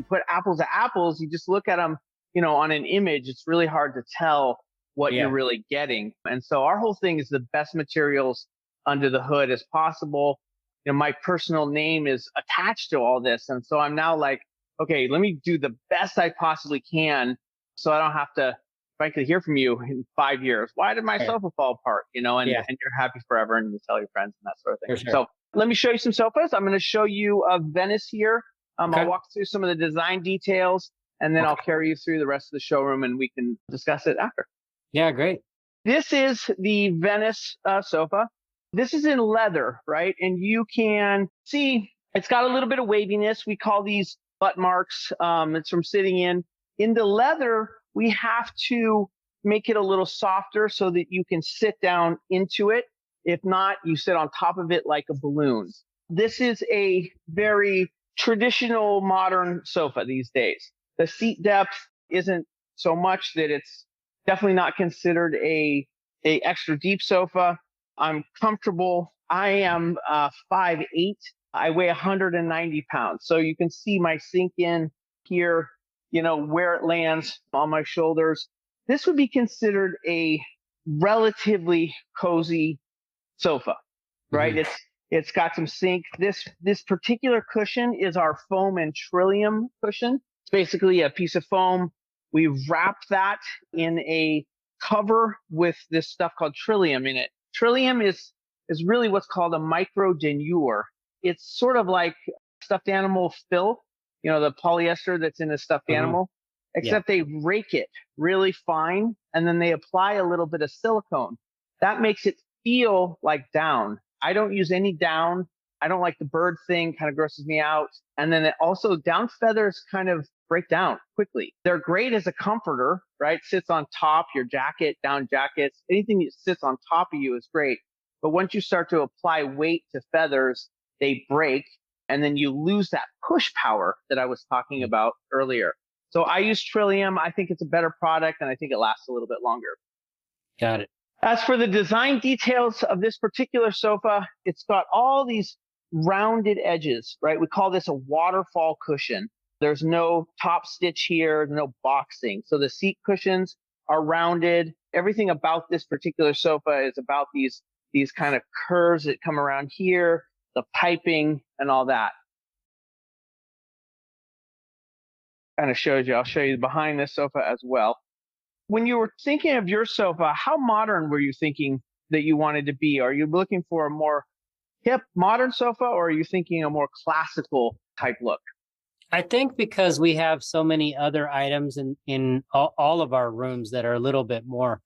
put apples to apples, you just look at them, on an image, it's really hard to tell what you're Yeah. really getting. And so our whole thing is the best materials under the hood as possible. My personal name is attached to all this. And so I'm now like, okay, let me do the best I possibly can so I don't have to, frankly, hear from you in 5 years. Why did my Right. sofa fall apart? And Yeah, you're happy forever and you tell your friends and that sort of for thing. sure. So let me show you some sofas. I'm going to show you a Venice here. Okay. I'll walk through some of the design details and then Okay. I'll carry you through the rest of the showroom and we can discuss it after. Yeah, great. This is the Venice sofa. This is in leather, right? And you can see it's got a little bit of waviness. We call these butt marks. It's from sitting in. In the leather, we have to make it a little softer so that you can sit down into it. If not, you sit on top of it like a balloon. This is a very traditional modern sofa these days. The seat depth isn't so much that it's definitely not considered a extra deep sofa. I'm comfortable. I am 5'8". I weigh 190 pounds. So you can see my sink in here, where it lands on my shoulders. This would be considered a relatively cozy sofa, right? Mhm. It's got some sink. This particular cushion is our foam and trillium cushion. It's basically a piece of foam. We wrap that in a cover with this stuff called trillium in it. Trillium is really what's called a micro denure. It's sort of like stuffed animal fill, the polyester that's in a stuffed Mhm. animal, Yeah. except they rake it really fine and then they apply a little bit of silicone. That makes it feel like down. I don't use any down. I don't like the bird thing, kind of grosses me out. And then also down feathers kind of break down quickly. They're great as a comforter, right? Sits on top, your jacket, down jackets, anything that sits on top of you is great. But once you start to apply weight to feathers, they break and then you lose that push power that I was talking about earlier. So I use Trillium. I think it's a better product and I think it lasts a little bit longer. Got it. As for the design details of this particular sofa, it's got all these rounded edges, right? We call this a waterfall cushion. There's no top stitch here, no boxing. So the seat cushions are rounded. Everything about this particular sofa is about these kind of curves that come around here, the piping and all that. Kind of shows you. I'll show you behind this sofa as well. When you were thinking of your sofa, how modern were you thinking that you wanted to be? Are you looking for a more hip, modern sofa, or are you thinking a more classical type look? I think because we have so many other items in all of our rooms that are a little bit more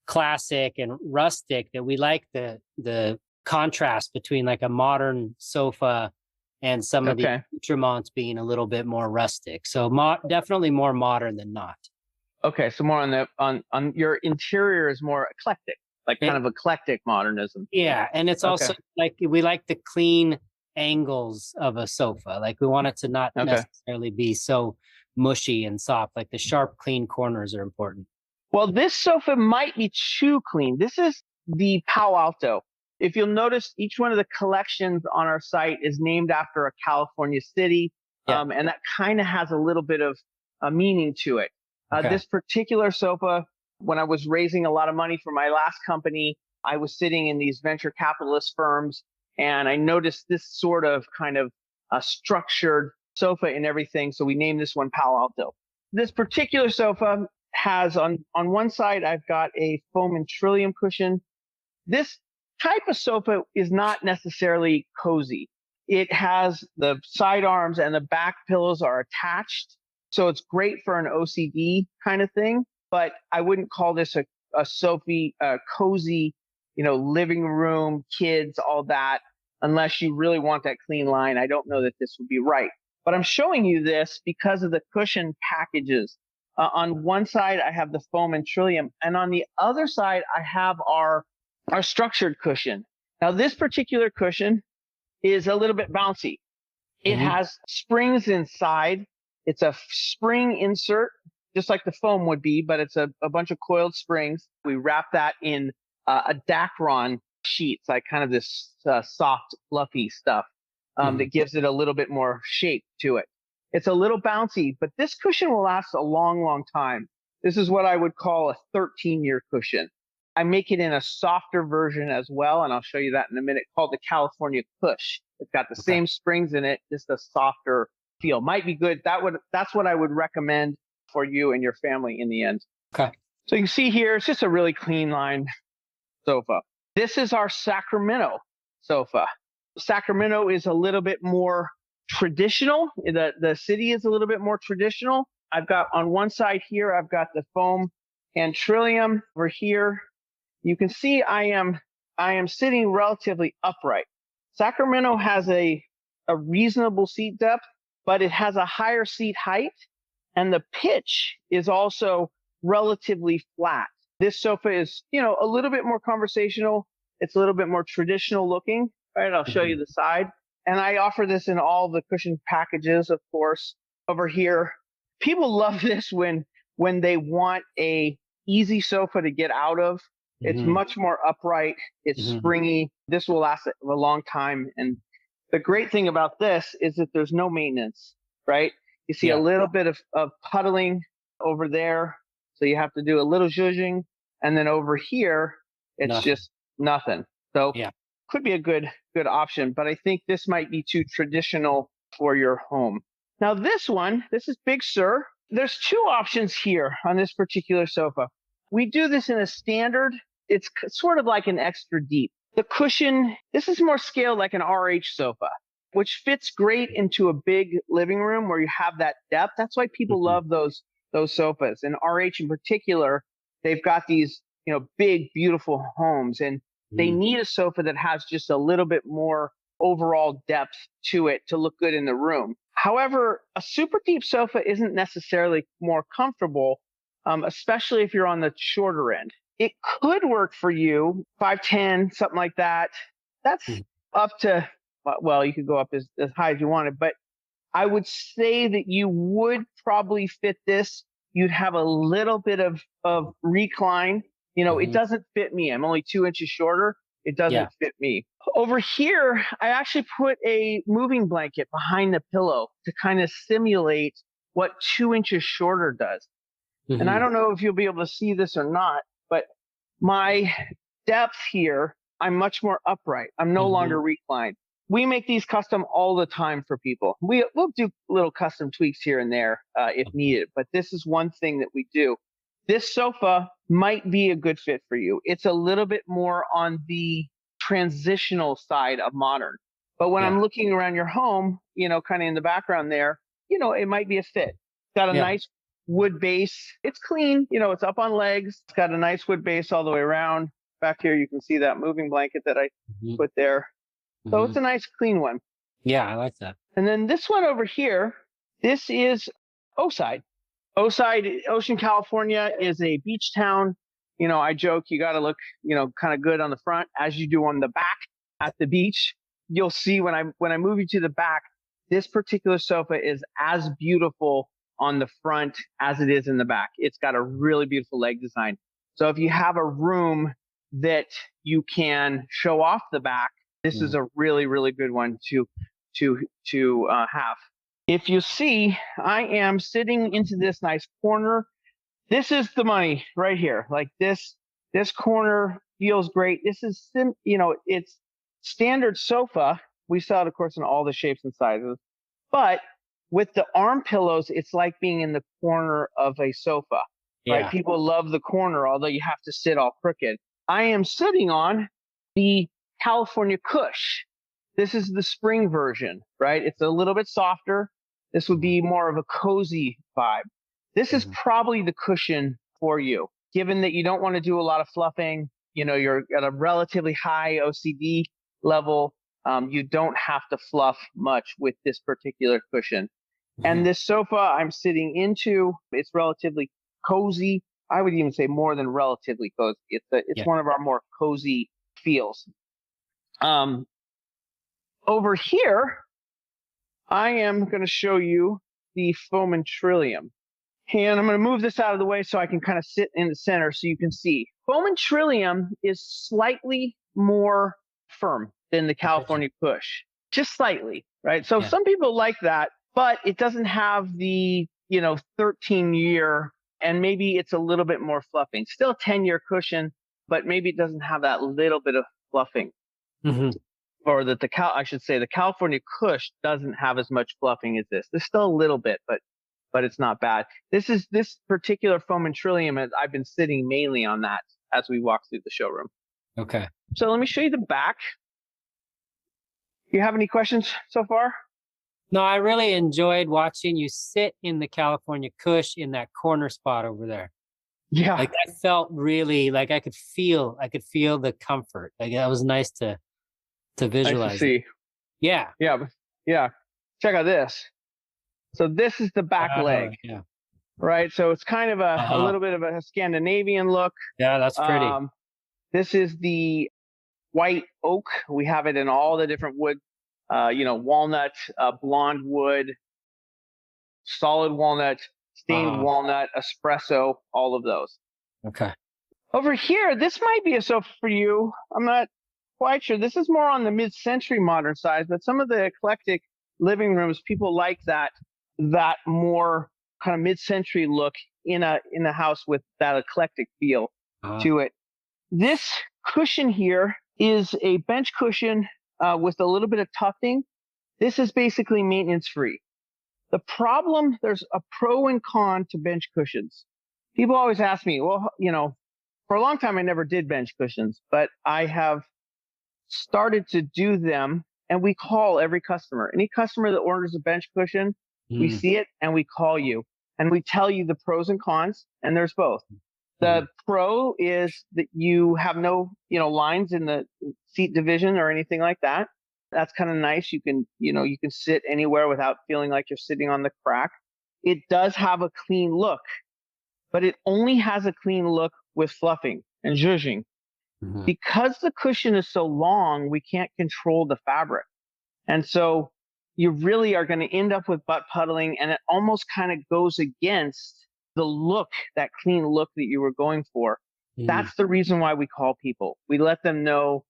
classic and rustic, that we like the contrast between like a modern sofa and some of the accoutrements being a little bit more rustic. So definitely more modern than not. Okay, so more on your interior is more eclectic, like kind of eclectic modernism. Yeah, and it's also like we like the clean angles of a sofa. Like we want it to not necessarily be so mushy and soft. Like the sharp, clean corners are important. Well, this sofa might be too clean. This is the Palo Alto. If you'll notice, each one of the collections on our site is named after a California city, and that kind of has a little bit of a meaning to it. This particular sofa, when I was raising a lot of money for my last company, I was sitting in these venture capitalist firms, and I noticed this sort of kind of structured sofa and everything. So we named this one Palo Alto. This particular sofa has on one side, I've got a foam and trillium cushion. This type of sofa is not necessarily cozy. It has the side arms and the back pillows are attached. So it's great for an OCD kind of thing, but I wouldn't call this a cozy, living room, kids, all that, unless you really want that clean line. I don't know that this would be right. But I'm showing you this because of the cushion packages. On one side, I have the foam and trillium, and on the other side, I have our structured cushion. Now, this particular cushion is a little bit bouncy. It has springs inside. It's a spring insert, just like the foam would be, but it's a bunch of coiled springs. We wrap that in a Dacron sheets, like kind of this soft, fluffy stuff that gives it a little bit more shape to it. It's a little bouncy, but this cushion will last a long, long time. This is what I would call a 13-year cushion. I make it in a softer version as well, and I'll show you that in a minute, called the California Cush. It's got the same springs in it, just a softer feel. Might be good. That's what I would recommend for you and your family in the end. Okay. So you can see here, it's just a really clean line sofa. This is our Sacramento sofa. Sacramento is a little bit more traditional. The city is a little bit more traditional. I've got on one side here, I've got the foam and Trillium. Over here, you can see I am sitting relatively upright. Sacramento has a reasonable seat depth, but it has a higher seat height, and the pitch is also relatively flat. This sofa is, a little bit more conversational. It's a little bit more traditional looking. Right, I'll show you the side. And I offer this in all the cushion packages, of course. Over here, people love this when they want a easy sofa to get out of. It's much more upright. It's springy. This will last a long time. And the great thing about this is that there's no maintenance, right? You see a little bit of puddling over there. So you have to do a little zhuzhing. And then over here, it's just nothing. So could be a good option, but I think this might be too traditional for your home. Now this is Big Sur. There's two options here on this particular sofa. We do this in a standard. It's sort of like an extra deep. The cushion, this is more scaled like an RH sofa, which fits great into a big living room where you have that depth. That's why people love those sofas. And RH in particular, they've got these, big, beautiful homes, and they need a sofa that has just a little bit more overall depth to it to look good in the room. However, a super deep sofa isn't necessarily more comfortable, especially if you're on the shorter end. It could work for you, 5'10", something like that. That's up to, well, you could go up as high as you wanted, but I would say that you would probably fit this. You'd have a little bit of recline. It doesn't fit me. I'm only 2 inches shorter. It doesn't fit me. Over here, I actually put a moving blanket behind the pillow to kind of simulate what 2 inches shorter does. And I don't know if you'll be able to see this or not, but my depth here, I'm much more upright. I'm no longer reclined. We make these custom all the time for people. We'll do little custom tweaks here and there if needed, but this is one thing that we do. This sofa might be a good fit for you. It's a little bit more on the transitional side of modern. But when I'm looking around your home, kind of in the background there, it might be a fit. It's got a nice wood base. It's clean. It's up on legs. It's got a nice wood base all the way around. Back here, you can see that moving blanket that I put there. So it's a nice clean one. Yeah, I like that. And then this one over here, this is Oside. Oside, Ocean, California is a beach town. I joke you got to look, kind of good on the front as you do on the back at the beach. You'll see when I move you to the back, this particular sofa is as beautiful on the front as it is in the back. It's got a really beautiful leg design. So if you have a room that you can show off the back, this is a really, really good one to have. If you see, I am sitting into this nice corner. This is the money right here. Like this corner feels great. This is, it's standard sofa. We sell it, of course, in all the shapes and sizes. But with the arm pillows, it's like being in the corner of a sofa. Right? People love the corner, although you have to sit all crooked. I am sitting on the California Cush. This is the spring version, right? It's a little bit softer. This would be more of a cozy vibe. This is probably the cushion for you, given that you don't want to do a lot of fluffing. You're at a relatively high OCD level. You don't have to fluff much with this particular cushion. And this sofa I'm sitting into, it's relatively cozy. I would even say more than relatively cozy. It's one of our more cozy feels. Over here, I am going to show you the foam and Trillium. And I'm going to move this out of the way so I can kind of sit in the center so you can see. Foam and Trillium is slightly more firm than the California Cush, just slightly, right? So some people like that, but it doesn't have the, 13-year, and maybe it's a little bit more fluffing. Still a 10-year cushion, but maybe it doesn't have that little bit of fluffing. Mm-hmm. Or that I should say the California Cush doesn't have as much fluffing as this. There's still a little bit, but it's not bad. This particular foam and Trillium, I've been sitting mainly on that as we walk through the showroom. Okay. So let me show you the back. Do you have any questions so far? No, I really enjoyed watching you sit in the California Cush in that corner spot over there. Yeah. Like I felt really like I could feel the comfort. Like that was nice to visualize. Nice to see. It. Yeah. Yeah. Check out this. So this is the back leg. Yeah. Right. So it's kind of a little bit of a Scandinavian look. Yeah, that's pretty. This is the white oak. We have it in all the different wood, walnut, blonde wood, solid walnut, stained walnut, espresso, all of those. Okay. Over here, this might be a sofa for you. I'm not quite sure. This is more on the mid-century modern side, but some of the eclectic living rooms, people like that more kind of mid-century look in a house with that eclectic feel to it. This cushion here is a bench cushion with a little bit of tufting. This is basically maintenance free. The problem, there's a pro and con to bench cushions. People always ask me, well, for a long time I never did bench cushions, but I have started to do them, and we call every customer. Any customer that orders a bench cushion, we see it and we call you and we tell you the pros and cons, and there's both. The pro is that you have no, lines in the seat division or anything like that. That's kind of nice. You can sit anywhere without feeling like you're sitting on the crack. It does have a clean look, but it only has a clean look with fluffing and zhuzhing. Because the cushion is so long, we can't control the fabric. And so you really are going to end up with butt puddling, and it almost kind of goes against the look, that clean look that you were going for. That's the reason why we call people. We let them know,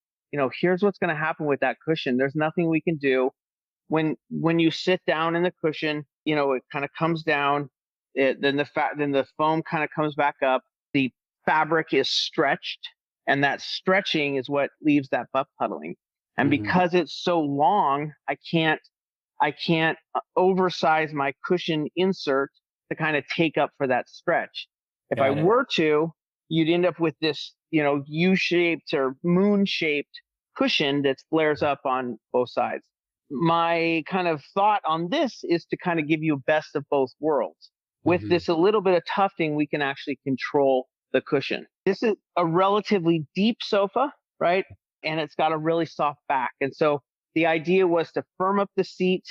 here's what's going to happen with that cushion. There's nothing we can do. When you sit down in the cushion, it kind of comes down. Then the foam kind of comes back up. The fabric is stretched, and that stretching is what leaves that butt puddling. And because it's so long, I can't oversize my cushion insert to kind of take up for that stretch. If I were to, you'd end up with this, U-shaped or moon-shaped cushion that flares up on both sides. My kind of thought on this is to kind of give you a best of both worlds. With this a little bit of tufting, we can actually control the cushion. This is a relatively deep sofa, right? And it's got a really soft back. And so the idea was to firm up the seat,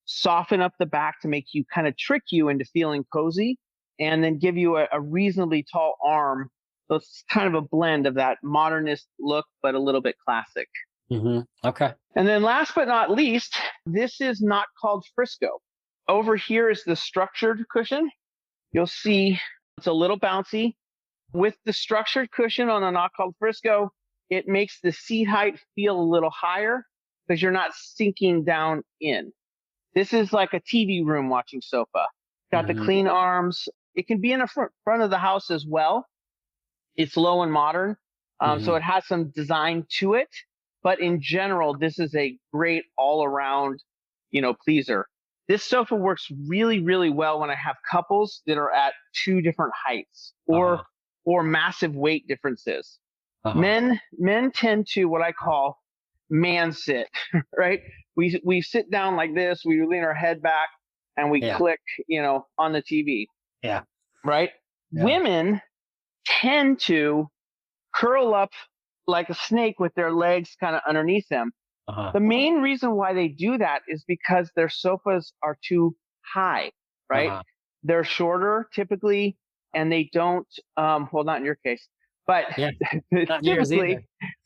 soften up the back to make you kind of trick you into feeling cozy, and then give you a reasonably tall arm. So it's kind of a blend of that modernist look, but a little bit classic. Okay. And then last but not least, this is not called Frisco. Over here is the structured cushion. You'll see it's a little bouncy. With the structured cushion on the not called Frisco, it makes the seat height feel a little higher because you're not sinking down in. This is like a TV room watching sofa. Got the clean arms. It can be in the front of the house as well. It's low and modern. So it has some design to it. But in general, this is a great all around, pleaser. This sofa works really, really well when I have couples that are at two different heights or massive weight differences. Men tend to what I call man sit, right? We sit down like this, we lean our head back, and we click, on the TV. Yeah. Right? Yeah. Women tend to curl up like a snake with their legs kind of underneath them. The main reason why they do that is because their sofas are too high, right? They're shorter typically, and they don't, well, not in your case, but typically,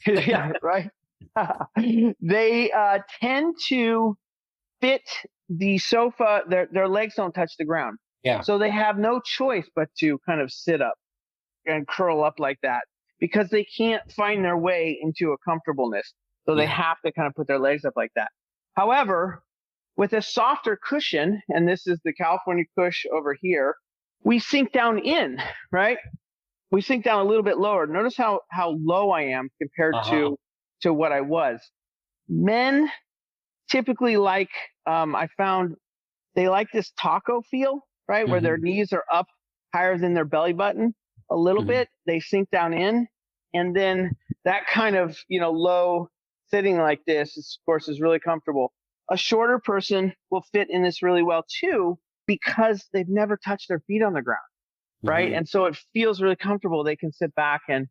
yeah, right? They tend to fit the sofa, their legs don't touch the ground. Yeah. So they have no choice but to kind of sit up and curl up like that because they can't find their way into a comfortableness. So they have to kind of put their legs up like that. However, With a softer cushion, and this is the California Cush over here, we sink down in, right? We sink down a little bit lower. Notice how low I am compared to what I was. Men typically like, I found they like this taco feel, right? Where their knees are up higher than their belly button a little bit. They sink down in. And then that kind of, low sitting like this, of course, is really comfortable. A shorter person will fit in this really well too, because they've never touched their feet on the ground, right? And so it feels really comfortable. They can sit back and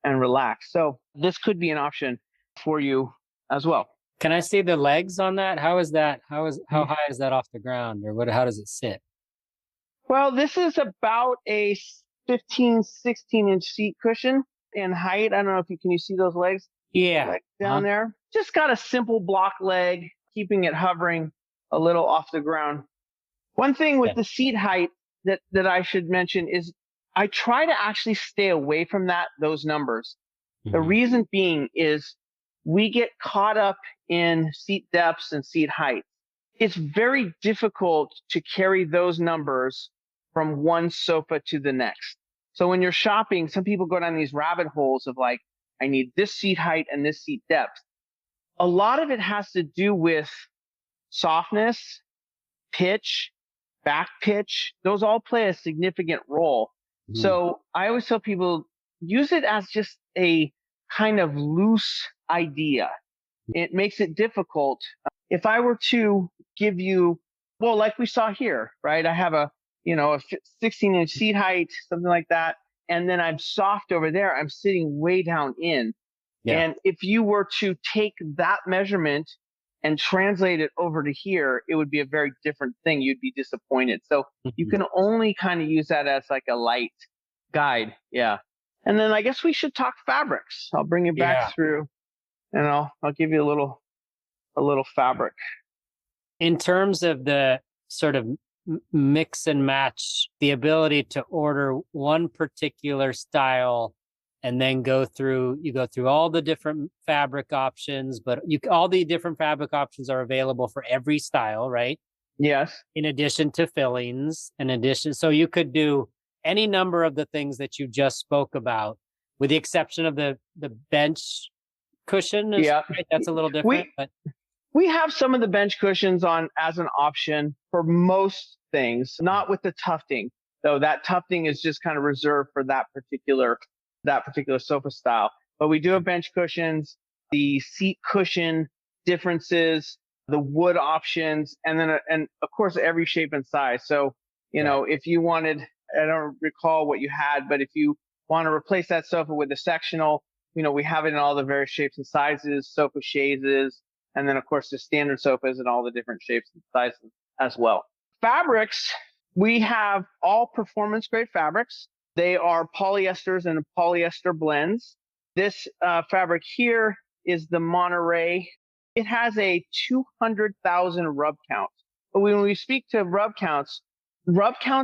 relax. So this could be an option for you as well. Can I see the legs on that? How is that? How high is that off the ground, or how does it sit? Well, this is about a 15, 16-inch seat cushion in height. I don't know if can you see those legs? Yeah. Like down there. Just got a simple block leg, keeping it hovering a little off the ground. One thing with the seat height that I should mention is I try to actually stay away from those numbers. The reason being is we get caught up in seat depths and seat height. It's very difficult to carry those numbers from one sofa to the next. So when you're shopping, some people go down these rabbit holes of like, I need this seat height and this seat depth. A lot of it has to do with softness, pitch, back pitch. Those all play a significant role. So I always tell people, use it as just a kind of loose idea. It makes it difficult. If I were to give you, well, like we saw here, right? I have a 16-inch seat height, something like that. And then I'm soft over there. I'm sitting way down in. Yeah. And if you were to take that measurement and translate it over to here, it would be a very different thing. You'd be disappointed. So you can only kind of use that as like a light guide. Yeah. And then I guess we should talk fabrics. I'll bring you back through, and I'll give you a little fabric. In terms of the sort of mix and match, the ability to order one particular style and then go through all the different fabric options, but all the different fabric options are available for every style, right? Yes. In addition to fillings, so you could do any number of the things that you just spoke about, with the exception of the bench cushion. Right? That's a little different. We have some of the bench cushions on as an option for most things, not with the tufting, though. That tufting is just kind of reserved for that particular sofa style. But we do have bench cushions, the seat cushion differences, the wood options, and of course every shape and size. So, if you wanted, I don't recall what you had, but if you want to replace that sofa with a sectional, we have it in all the various shapes and sizes, sofa chaises, and then of course the standard sofas in all the different shapes and sizes as well. Fabrics, we have all performance grade fabrics. They are polyesters and polyester blends. This fabric here is the MadeRight. It has a 200,000 rub count. But when we speak to rub counts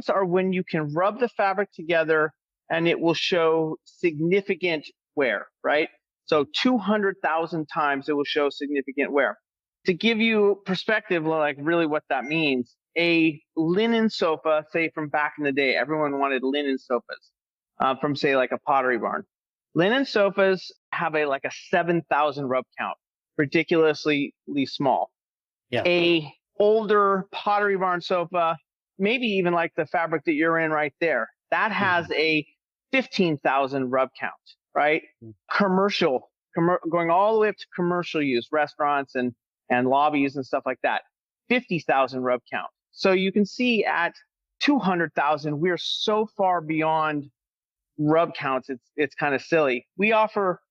are when you can rub the fabric together and it will show significant wear, right? So 200,000 times it will show significant wear. To give you perspective, like really what that means, a linen sofa, say from back in the day, everyone wanted linen sofas from say like a Pottery Barn. Linen sofas have a 7,000 rub count, ridiculously small. Yeah. A older Pottery Barn sofa, maybe even like the fabric that you're in right there, that has a 15,000 rub count, right? Commercial, going all the way up to commercial use, restaurants and lobbies and stuff like that, 50,000 rub count. So you can see at 200,000, we're so far beyond rub counts. It's kind of silly. We offer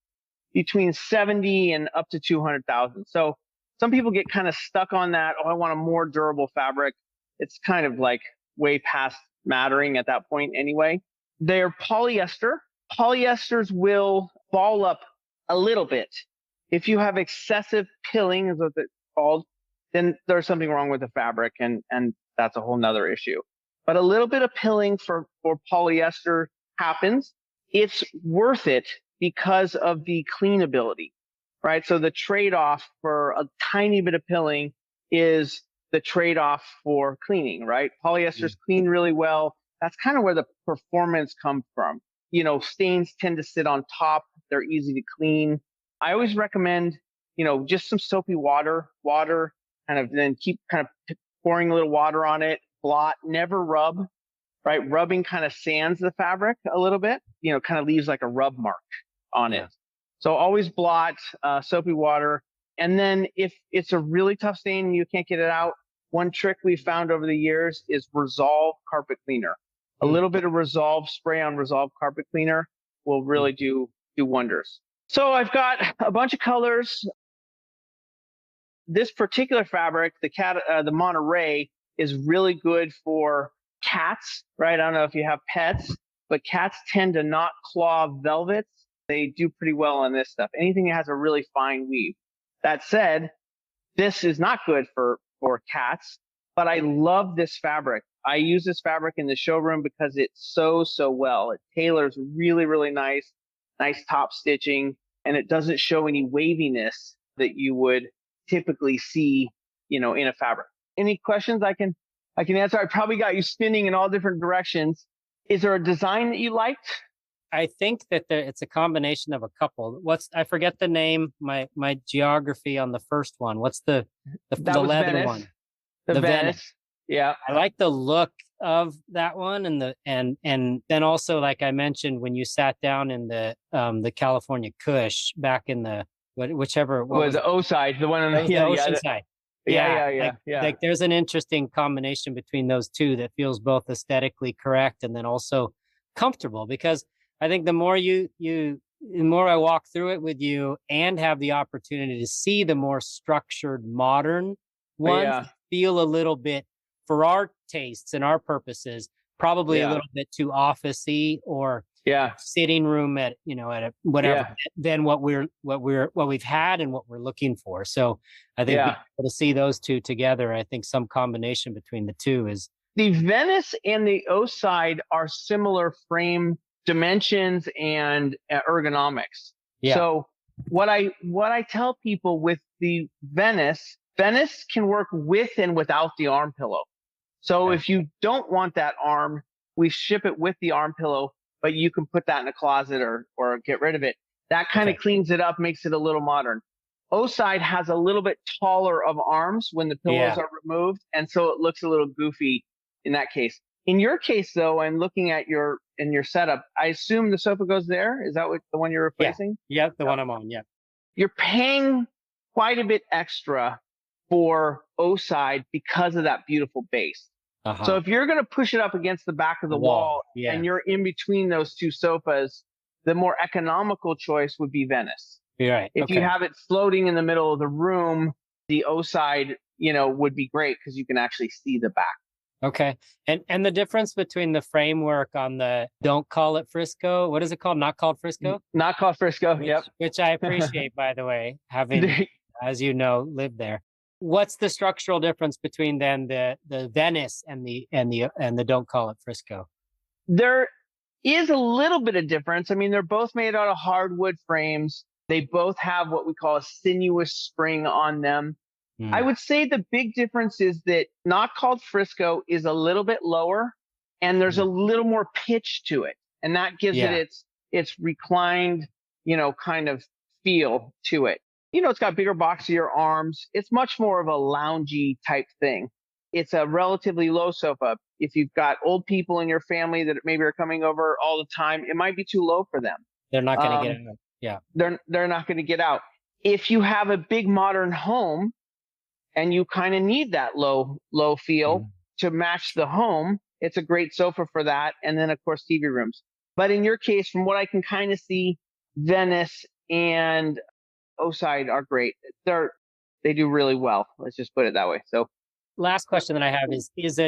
between 70 and up to 200,000. So some people get kind of stuck on that. Oh, I want a more durable fabric. It's kind of like way past mattering at that point anyway. They're polyester. Polyesters will ball up a little bit. If you have excessive pilling, is what it's called, then there's something wrong with the fabric, and that's a whole nother issue. But a little bit of pilling for polyester happens. It's worth it because of the cleanability, right? So the trade-off for a tiny bit of pilling is the trade-off for cleaning, right? Polyesters clean really well. That's kind of where the performance comes from. Stains tend to sit on top. They're easy to clean. I always recommend, just some soapy water, kind of, then keep kind of pouring a little water on it, blot, never rub, right? Rubbing kind of sands the fabric a little bit, kind of leaves like a rub mark on it. So always blot, soapy water. And then if it's a really tough stain and you can't get it out, one trick we found over the years is Resolve carpet cleaner. A little bit of Resolve spray on Resolve carpet cleaner will really do wonders. So I've got a bunch of colors. This particular fabric, the MadeRight, is really good for cats, right? I don't know if you have pets, but cats tend to not claw velvets. They do pretty well on this stuff. Anything that has a really fine weave. That said, this is not good for cats, but I love this fabric. I use this fabric in the showroom because it sews so well. It tailors really, really nice top stitching, and it doesn't show any waviness that you would typically see, in a fabric. Any questions I can answer? I probably got you spinning in all different directions. Is there a design that you liked? I think that it's a combination of a couple. I forget the name, my geography on the first one. What's the leather Venice. one? The Venice. Yeah. I like the look of that one, and then also, like I mentioned, when you sat down in the California Kush back in the whichever was the O side, the one on the ocean side. Yeah. Like there's an interesting combination between those two that feels both aesthetically correct and then also comfortable, because I think the more the more I walk through it with you and have the opportunity to see the more structured modern ones feel a little bit, for our tastes and our purposes, probably a little bit too officey or sitting room at a whatever than what we've had and what we're looking for. So I think being able to see those two together, I think some combination between the two is. The Venice and the O side are similar frame dimensions and ergonomics. Yeah. So what I tell people with the Venice can work with and without the arm pillow. So if you don't want that arm, we ship it with the arm pillow, but you can put that in a closet or get rid of it. That kind of cleans it up, makes it a little modern. O side has a little bit taller of arms when the pillows are removed, and so it looks a little goofy in that case. In your case, though, and looking at your setup, I assume the sofa goes there. Is that the one you're replacing? Yeah, the one I'm on. Yeah. You're paying quite a bit extra for O side because of that beautiful base. So if you're going to push it up against the back of the wall and you're in between those two sofas, the more economical choice would be Venice. You're right. If you have it floating in the middle of the room, the O side, would be great because you can actually see the back. Okay. And the difference between the framework on the Don't Call It Frisco, what is it called? Not Called Frisco? Not Called Frisco, Which I appreciate, by the way, having, as you know, lived there. What's the structural difference between then the Venice and the Don't Call It Frisco? There is a little bit of difference. I mean, they're both made out of hardwood frames. They both have what we call a sinuous spring on them. I would say the big difference is that Not Called Frisco is a little bit lower and there's a little more pitch to it. And that gives it its reclined, kind of feel to it. It's got bigger boxier arms. It's much more of a loungy type thing. It's a relatively low sofa. If you've got old people in your family that maybe are coming over all the time, it might be too low for them. They're not going to get out. Yeah. They're not going to get out. If you have a big modern home and you kind of need that low feel to match the home, it's a great sofa for that. And then, of course, TV rooms. But in your case, from what I can kind of see, Venice and O side are great. They do really well. Let's just put it that way. So, last question that I have is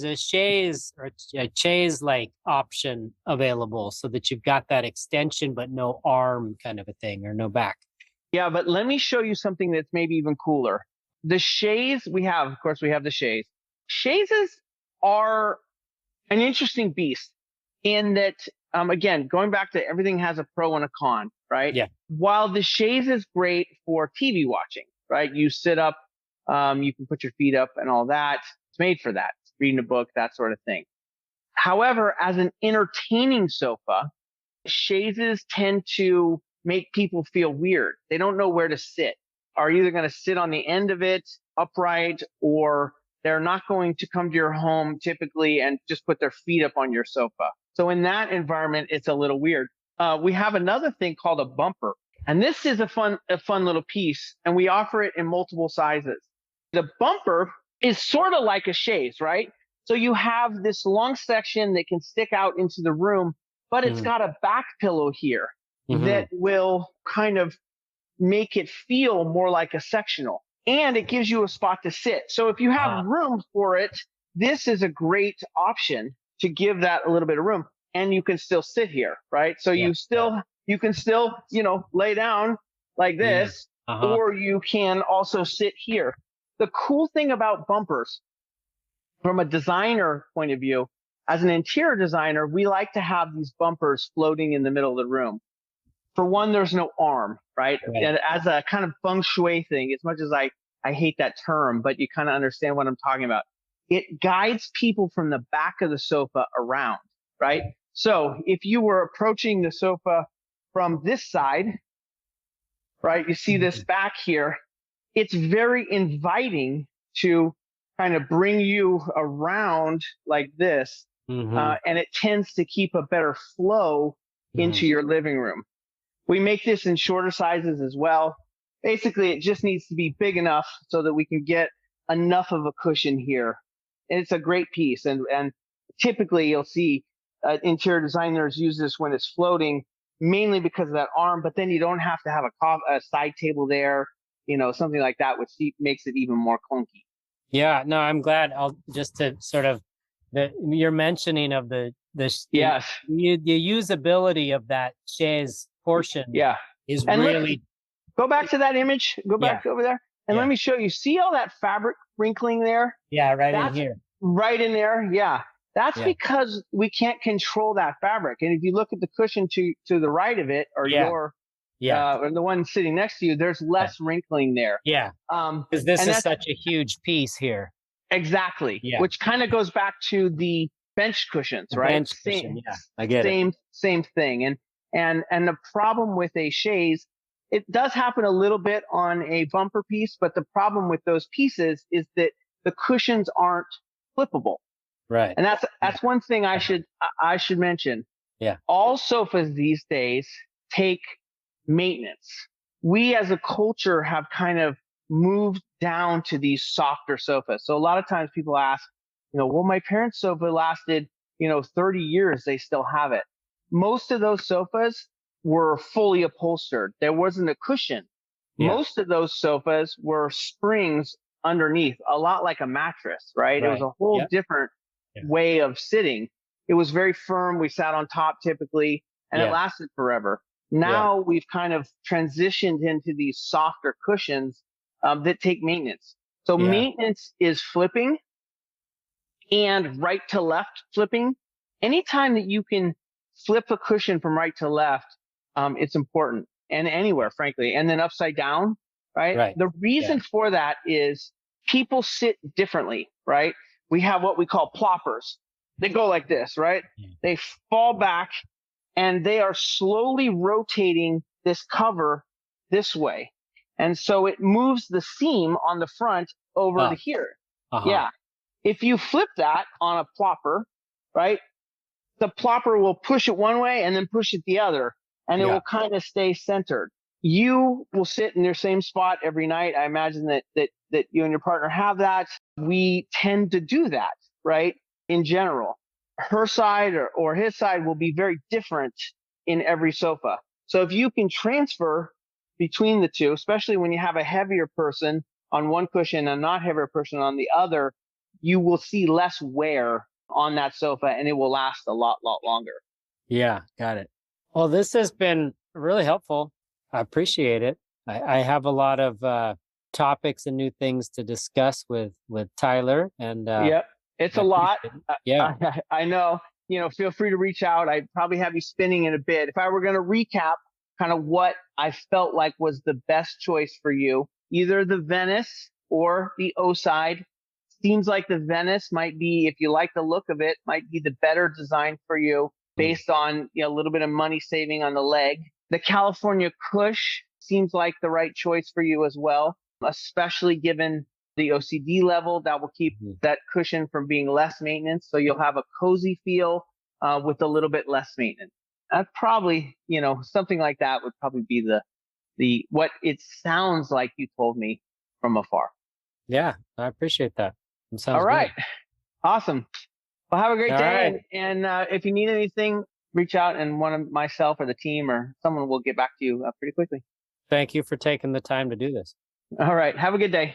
a chaise or a chaise like option available so that you've got that extension but no arm kind of a thing, or no back? Yeah, but let me show you something that's maybe even cooler. The chaise we have the chaise. Chaises are an interesting beast in that, again, going back to everything has a pro and a con, right? Yeah. While the chaise is great for TV watching, right? You sit up You can put your feet up and all that. It's made for that. It's reading a book, that sort of thing. However, as an entertaining sofa, chaises tend to make people feel weird. They don't know where to sit. Are either going to sit on the end of it upright, or they're not going to come to your home typically and just put their feet up on your sofa. So in that environment, it's a little weird. We have another thing called a bumper. And this is a fun little piece, and we offer it in multiple sizes. The bumper is sort of like a chaise, right? So you have this long section that can stick out into the room, but it's got a back pillow here that will kind of make it feel more like a sectional. And it gives you a spot to sit. So if you have room for it, this is a great option to give that a little bit of room. And you can still sit here, right? So you can still, lay down like this, or you can also sit here. The cool thing about bumpers, from a designer point of view, as an interior designer, we like to have these bumpers floating in the middle of the room. For one, there's no arm, right? And as a kind of feng shui thing, as much as I hate that term, but you kind of understand what I'm talking about. It guides people from the back of the sofa around, right? So if you were approaching the sofa from this side, right, you see this back here, it's very inviting to kind of bring you around like this. And it tends to keep a better flow into your living room. We make this in shorter sizes as well. Basically, it just needs to be big enough so that we can get enough of a cushion here. And it's a great piece. And typically you'll see interior designers use this when it's floating, mainly because of that arm, but then you don't have to have a side table there, something like that, which makes it even more clunky. Yeah, no, I'm glad. I'll just to sort of your mentioning of the usability of that chaise portion is and really. Go back to that image. Go back over there. And let me show you. See all that fabric wrinkling there? Yeah, in here. Right in there. Yeah. That's because we can't control that fabric. And if you look at the cushion to the right of it, or or the one sitting next to you, there's less wrinkling there. Yeah. Because this is such a huge piece here. Exactly. Yeah. Which kind of goes back to the bench cushions, right? Bench cushion, I get it. Same thing. And the problem with a chaise, it does happen a little bit on a bumper piece, but the problem with those pieces is that the cushions aren't flippable. Right. And that's one thing I should mention. Yeah. All sofas these days take maintenance. We as a culture have kind of moved down to these softer sofas. So a lot of times people ask, well, my parents' sofa lasted, 30 years. They still have it. Most of those sofas were fully upholstered. There wasn't a cushion. Yeah. Most of those sofas were springs underneath, a lot like a mattress, right? It was a whole different way of sitting. It was very firm. We sat on top typically, and it lasted forever. Now we've kind of transitioned into these softer cushions that take maintenance. So maintenance is flipping and right to left flipping. Anytime that you can flip a cushion from right to left, it's important, and anywhere, frankly, and then upside down, right? The reason for that is people sit differently, right? We have what we call ploppers. They go like this, right? They fall back, and they are slowly rotating this cover this way. And so it moves the seam on the front over to here. Yeah. If you flip that on a plopper, right, the plopper will push it one way and then push it the other, and it will kind of stay centered. You will sit in your same spot every night. I imagine that you and your partner have that. We tend to do that, right? In general, her side or his side will be very different in every sofa. So if you can transfer between the two, especially when you have a heavier person on one cushion and a not heavier person on the other, you will see less wear on that sofa, and it will last a lot longer. Yeah, got it. Well, this has been really helpful. I appreciate it. I have a lot of topics and new things to discuss with Tyler, and it's a lot. I know. Feel free to reach out. I probably have you spinning in a bit. If I were going to recap kind of what I felt like was the best choice for you, either the Venice or the O side. Seems like the Venice might be, if you like the look of it, might be the better design for you based on a little bit of money saving on the leg. The California Cush seems like the right choice for you as well, especially given the OCD level. That will keep that cushion from being less maintenance. So you'll have a cozy feel with a little bit less maintenance. Probably, something like that would probably be the what it sounds like you told me from afar. Yeah, I appreciate that. It sounds All right. good. Awesome. Well, have a great All day. right. And if you need anything, reach out and one of myself or the team or someone will get back to you pretty quickly. Thank you for taking the time to do this. All right. Have a good day.